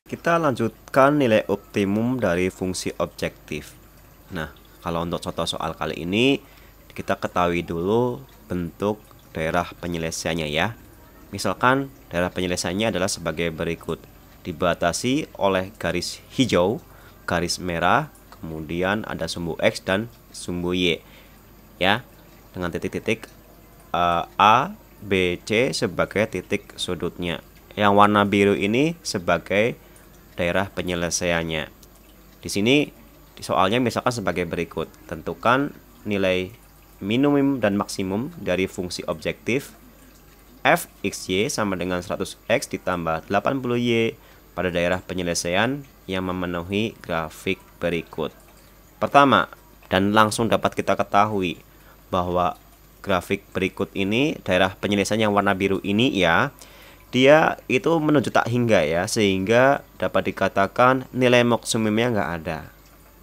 Kita lanjutkan nilai optimum dari fungsi objektif. Nah, kalau untuk contoh soal kali ini, kita ketahui dulu bentuk daerah penyelesaiannya ya. Misalkan daerah penyelesaiannya adalah sebagai berikut. Dibatasi oleh garis hijau, garis merah, kemudian ada sumbu X dan sumbu Y. Ya, dengan titik-titik A, B, C sebagai titik sudutnya. Yang warna biru ini sebagai daerah penyelesaiannya. Di sini soalnya misalkan sebagai berikut. Tentukan nilai minimum dan maksimum dari fungsi objektif f(x,y) sama dengan 100x ditambah 80y pada daerah penyelesaian yang memenuhi grafik berikut. Pertama, dan langsung dapat kita ketahui bahwa grafik berikut ini daerah penyelesaian yang warna biru ini ya, dia itu menuju tak hingga ya, sehingga dapat dikatakan nilai maksimumnya nggak ada.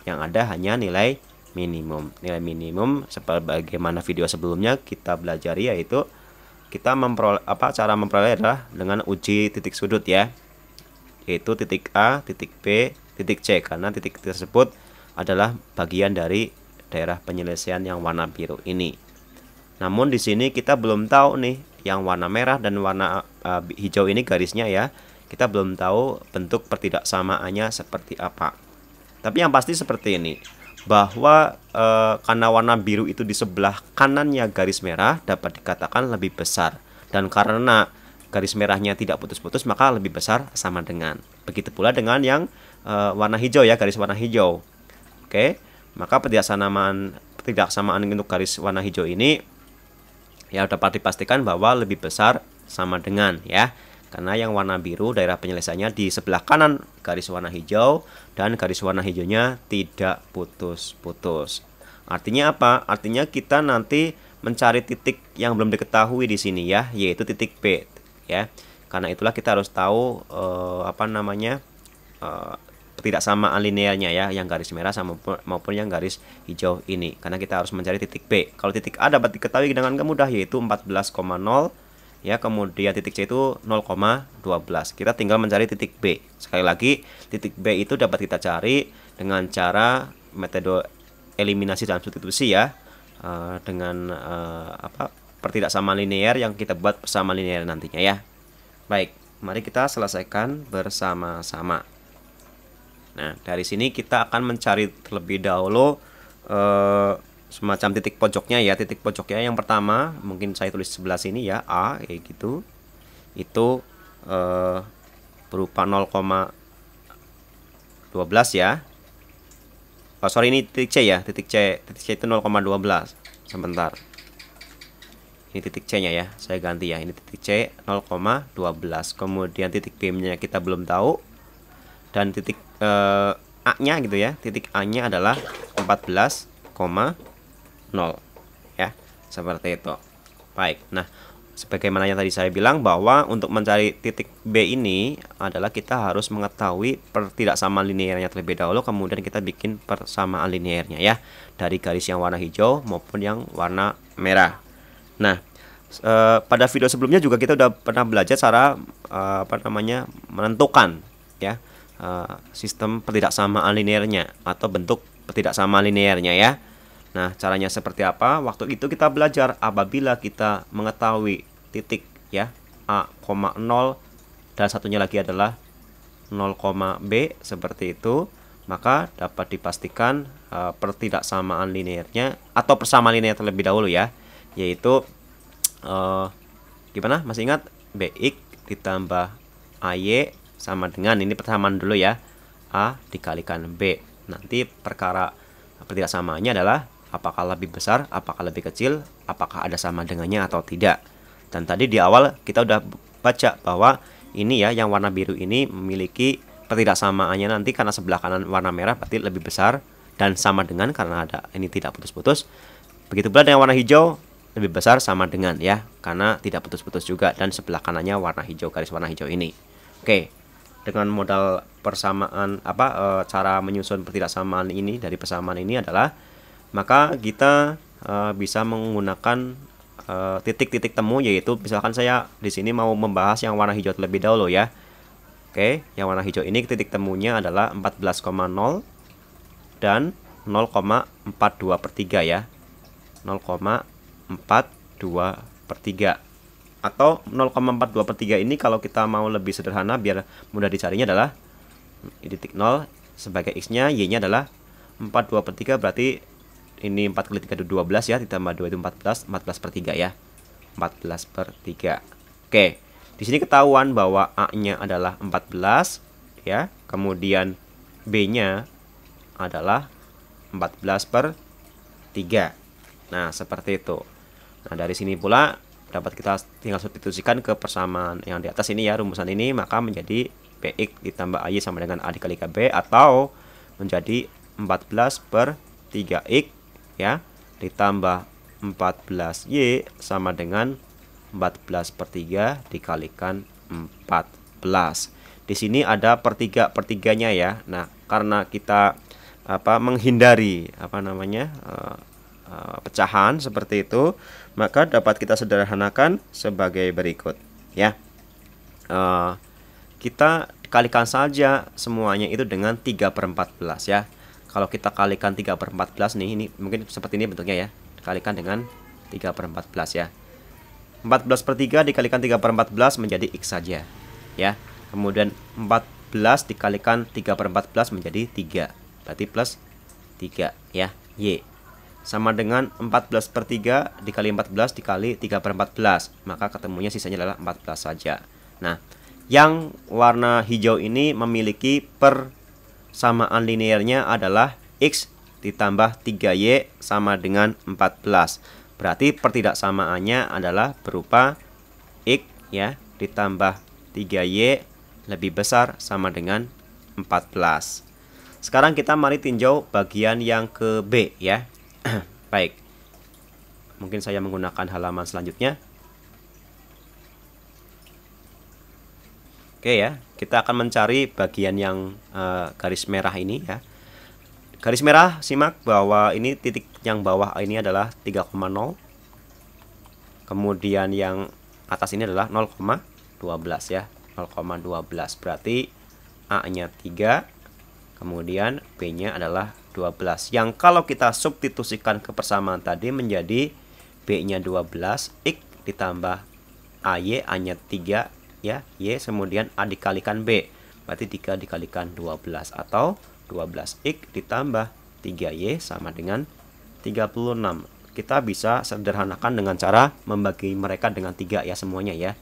Yang ada hanya nilai minimum. Nilai minimum sebagaimana video sebelumnya kita belajar, yaitu kita cara memperoleh adalah dengan uji titik sudut ya, yaitu titik A, titik B, titik C, karena titik tersebut adalah bagian dari daerah penyelesaian yang warna biru ini. Namun di sini kita belum tahu nih, yang warna merah dan warna hijau ini garisnya ya, kita belum tahu bentuk pertidaksamaannya seperti apa. Tapi yang pasti seperti ini, bahwa karena warna biru itu di sebelah kanannya garis merah dapat dikatakan lebih besar, dan karena garis merahnya tidak putus-putus maka lebih besar sama dengan. Begitu pula dengan yang warna hijau ya, garis warna hijau. Oke, maka pertidaksamaan untuk garis warna hijau ini ya dapat dipastikan bahwa lebih besar sama dengan ya, karena yang warna biru daerah penyelesaiannya di sebelah kanan garis warna hijau dan garis warna hijaunya tidak putus-putus. Artinya apa? Artinya kita nanti mencari titik yang belum diketahui di sini ya, yaitu titik B ya. Karena itulah kita harus tahu ketidaksamaan linearnya ya, yang garis merah maupun yang garis hijau ini, karena kita harus mencari titik B. Kalau titik A dapat diketahui dengan mudah, yaitu 14,0 ya, kemudian titik C itu 0,12. Kita tinggal mencari titik B. Sekali lagi, titik B itu dapat kita cari dengan cara metode eliminasi dan substitusi ya, dengan pertidaksamaan linear yang kita buat persamaan linear nantinya ya. Baik, mari kita selesaikan bersama-sama. Nah, dari sini kita akan mencari terlebih dahulu semacam titik pojoknya ya. Titik pojoknya yang pertama mungkin saya tulis sebelah sini ya, A kayak gitu. Itu berupa 0,12 ya. Oh, sorry, ini titik C ya. Titik C itu 0,12. Sebentar. Ini titik C-nya ya. Saya ganti ya. Ini titik C 0,12. Kemudian titik B-nya kita belum tahu. Dan titik A-nya gitu ya, titik A-nya adalah 14,0 ya, seperti itu. Baik, nah sebagaimana yang tadi saya bilang, bahwa untuk mencari titik B ini adalah kita harus mengetahui pertidaksamaan linearnya terlebih dahulu, kemudian kita bikin persamaan linearnya ya, dari garis yang warna hijau maupun yang warna merah. Nah, pada video sebelumnya juga kita udah pernah belajar cara menentukan ya, sistem pertidaksamaan linearnya atau bentuk pertidaksamaan linearnya ya. Nah, caranya seperti apa? Waktu itu kita belajar apabila kita mengetahui titik ya, A, 0 dan satunya lagi adalah 0,B seperti itu, maka dapat dipastikan pertidaksamaan linearnya atau persamaan linear terlebih dahulu ya, yaitu gimana? Masih ingat? BX ditambah AY sama dengan, ini persamaan dulu ya, A dikalikan B. Nanti perkara pertidaksamaannya adalah apakah lebih besar, apakah lebih kecil, apakah ada sama dengannya atau tidak. Dan tadi di awal kita udah baca bahwa ini ya, yang warna biru ini memiliki pertidaksamaannya nanti karena sebelah kanan warna merah berarti lebih besar dan sama dengan karena ada ini tidak putus-putus. Begitu pula dengan warna hijau, lebih besar sama dengan ya, karena tidak putus-putus juga dan sebelah kanannya warna hijau, garis warna hijau ini. Oke. Dengan modal persamaan cara menyusun pertidaksamaan ini dari persamaan ini adalah, maka kita bisa menggunakan titik-titik temu, yaitu misalkan saya di sini mau membahas yang warna hijau terlebih dahulu ya. Oke, yang warna hijau ini titik temunya adalah 14,0 dan 0,42/3 ya. 0,42/3. Atau 0,42/3 ini kalau kita mau lebih sederhana biar mudah dicarinya adalah titik 0 sebagai X-nya, Y-nya adalah 42/3, berarti ini 4 kali 3 itu 12 ya, ditambah 2 itu 14, 14/3 ya. 14/3. Oke, di sini ketahuan bahwa A-nya adalah 14 ya, kemudian B-nya adalah 14/3. Nah, seperti itu. Nah, dari sini pula dapat kita tinggal substitusikan ke persamaan yang di atas ini ya, rumusan ini, maka menjadi BX ditambah AY sama dengan A dikali KB, atau menjadi 14/3X ya, ditambah 14Y sama dengan 14/3 dikalikan 14. Di sini ada pertiganya ya. Nah, karena kita menghindari pecahan seperti itu, maka dapat kita sederhanakan sebagai berikut ya. Kita kalikan saja semuanya itu dengan 3/14 ya. Kalau kita kalikan 3/14 nih, ini mungkin seperti ini bentuknya ya, dikalikan dengan 3/14 ya. 14/3 dikalikan 3/14 menjadi X saja ya. Kemudian 14 dikalikan 3/14 menjadi 3, berarti plus 3 ya. Y sama dengan 14/3 dikali 14 dikali 3/14, maka ketemunya sisanya adalah 14 saja. Nah, yang warna hijau ini memiliki persamaan linearnya adalah X ditambah 3Y sama dengan 14. Berarti pertidaksamaannya adalah berupa X ya ditambah 3Y lebih besar sama dengan 14. Sekarang kita mari tinjau bagian yang ke B ya. Baik, mungkin saya menggunakan halaman selanjutnya. Oke ya, kita akan mencari bagian yang garis merah ini ya. Garis merah, simak bahwa ini titik yang bawah ini adalah 3,0. Kemudian yang atas ini adalah 0,12 ya. 0,12 berarti A-nya 3, kemudian B-nya adalah 12. Yang kalau kita substitusikan ke persamaan tadi menjadi B-nya 12, X ditambah AY, A-nya 3 ya, Y kemudian A dikalikan B, berarti 3 dikalikan 12, atau 12X ditambah 3Y sama dengan 36. Kita bisa sederhanakan dengan cara membagi mereka dengan 3 ya, semuanya ya,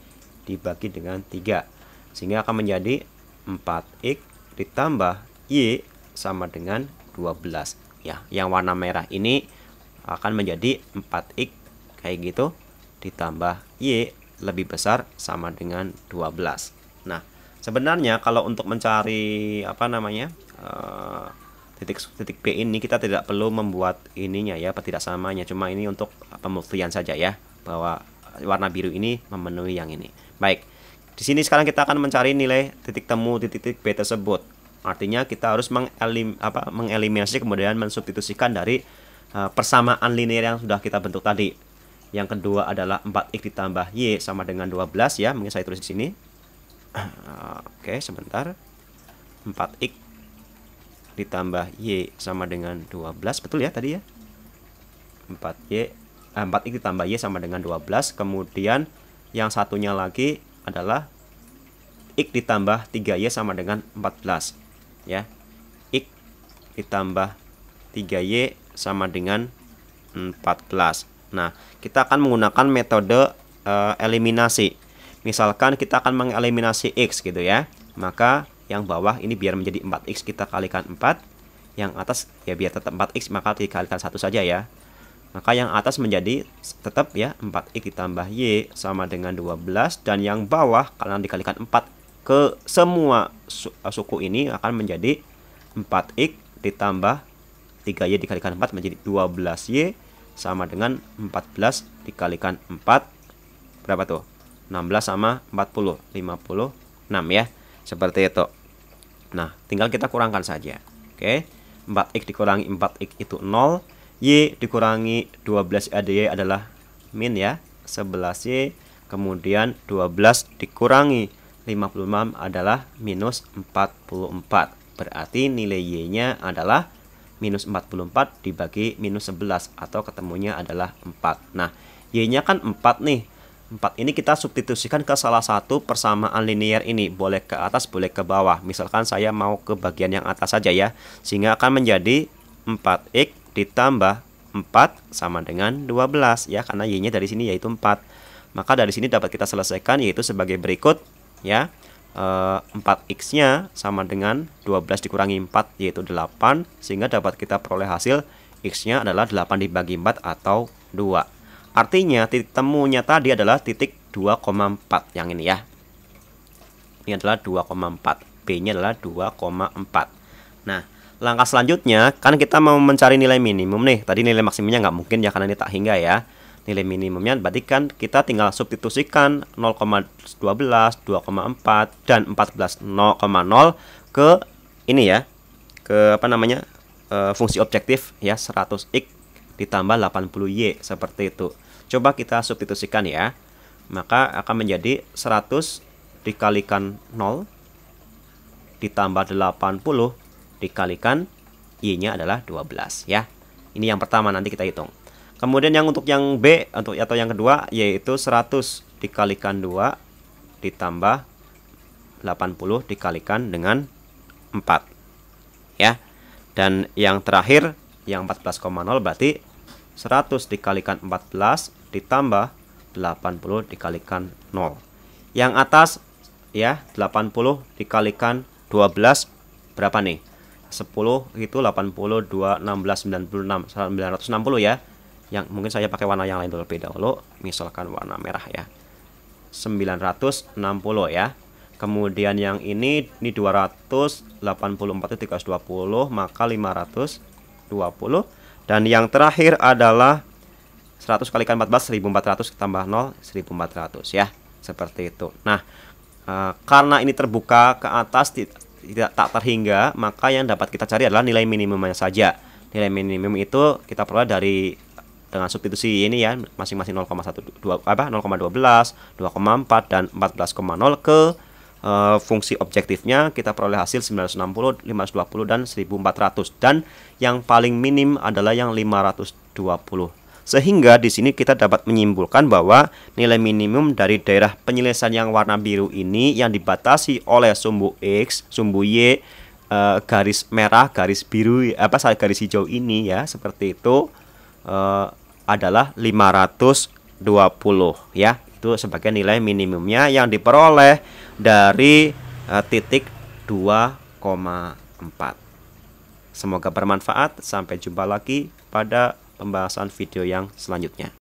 dibagi dengan 3, sehingga akan menjadi 4X ditambah Y sama dengan 12 ya. Yang warna merah ini akan menjadi 4X kayak gitu ditambah Y lebih besar sama dengan 12. Nah, sebenarnya kalau untuk mencari titik B ini kita tidak perlu membuat ininya ya, pertidaksamanya, cuma ini untuk pembuktian saja ya, bahwa warna biru ini memenuhi yang ini. Baik, di sini sekarang kita akan mencari nilai titik temu titik B tersebut. Artinya kita harus mengeliminasi kemudian mensubstitusikan dari persamaan linear yang sudah kita bentuk tadi. Yang kedua adalah 4X ditambah Y sama dengan 12 ya, mungkin saya tulis di sini. Oke, sebentar. 4X ditambah Y sama dengan 12, betul ya tadi ya? 4X ditambah Y sama dengan 12. Kemudian yang satunya lagi adalah X ditambah 3Y sama dengan 14 ya. X ditambah 3Y sama dengan 14. Nah, kita akan menggunakan metode eliminasi. Misalkan kita akan mengeliminasi X gitu ya, maka yang bawah ini biar menjadi 4X kita kalikan 4, yang atas ya biar tetap 4X maka dikalikan 1 saja ya. Maka yang atas menjadi tetap ya 4X ditambah Y sama dengan 12, dan yang bawah karena dikalikan 4 ke semua suku ini akan menjadi 4X ditambah 3Y dikalikan 4 menjadi 12Y sama dengan 14 dikalikan 4 berapa tuh? 16 sama 40, 56 ya. Seperti itu. Nah, tinggal kita kurangkan saja. Oke. 4X dikurangi 4X itu 0. Y dikurangi 12 ADY adalah min ya, 11Y. Kemudian 12 dikurangi 56 adalah minus 44. Berarti nilai Y-nya adalah minus 44 dibagi minus 11, atau ketemunya adalah 4. Nah, Y-nya kan 4 nih. 4 ini kita substitusikan ke salah satu persamaan linear ini. Boleh ke atas, boleh ke bawah. Misalkan saya mau ke bagian yang atas saja ya. Sehingga akan menjadi 4X ditambah 4 sama dengan 12 ya. Karena Y-nya dari sini yaitu 4. Maka dari sini dapat kita selesaikan yaitu sebagai berikut ya. 4X-nya sama dengan 12 dikurangi 4 yaitu 8. Sehingga dapat kita peroleh hasil X-nya adalah 8 dibagi 4 atau 2. Artinya titik temunya tadi adalah titik 2,4 yang ini ya. Ini adalah 2,4. B-nya adalah 2,4. Nah, langkah selanjutnya kan kita mau mencari nilai minimum nih. Tadi nilai maksimumnya nggak mungkin ya karena ini tak hingga ya. Nilai minimumnya berarti kan kita tinggal substitusikan 0,12, 2,4 dan 14 0,0 ke ini ya. Ke apa namanya? Fungsi objektif ya, 100x ditambah 80y seperti itu. Coba kita substitusikan ya. Maka akan menjadi 100 dikalikan 0 ditambah 80 dikalikan Y-nya adalah 12 ya. Ini yang pertama, nanti kita hitung. Kemudian yang untuk yang B atau yang kedua yaitu 100 dikalikan 2 ditambah 80 dikalikan dengan 4 ya. Dan yang terakhir yang 14,0 berarti 100 dikalikan 14 ditambah 80 dikalikan 0. Yang atas ya 80 dikalikan 12 berapa nih? 10 itu 80, 2, 16, 96, 960 ya. Yang mungkin saya pakai warna yang lain terlebih dahulu, misalkan warna merah ya. 960 ya. Kemudian yang ini 284 itu 320, maka 520. Dan yang terakhir adalah 100 kalikan 14 1400 tambah 0 1400 ya. Seperti itu. Nah, karena ini terbuka ke atas tidak tak terhingga, maka yang dapat kita cari adalah nilai minimumnya saja. Nilai minimum itu kita peroleh dari dengan substitusi ini ya, masing-masing 0,12, 0,12, 2,4 dan 14,0 ke fungsi objektifnya kita peroleh hasil 960, 520 dan 1400, dan yang paling minim adalah yang 520. Sehingga di sini kita dapat menyimpulkan bahwa nilai minimum dari daerah penyelesaian yang warna biru ini yang dibatasi oleh sumbu X, sumbu Y, garis merah, garis biru, garis hijau ini ya, seperti itu adalah 520 ya. Itu sebagai nilai minimumnya yang diperoleh dari titik 2,4. Semoga bermanfaat. Sampai jumpa lagi pada pembahasan video yang selanjutnya.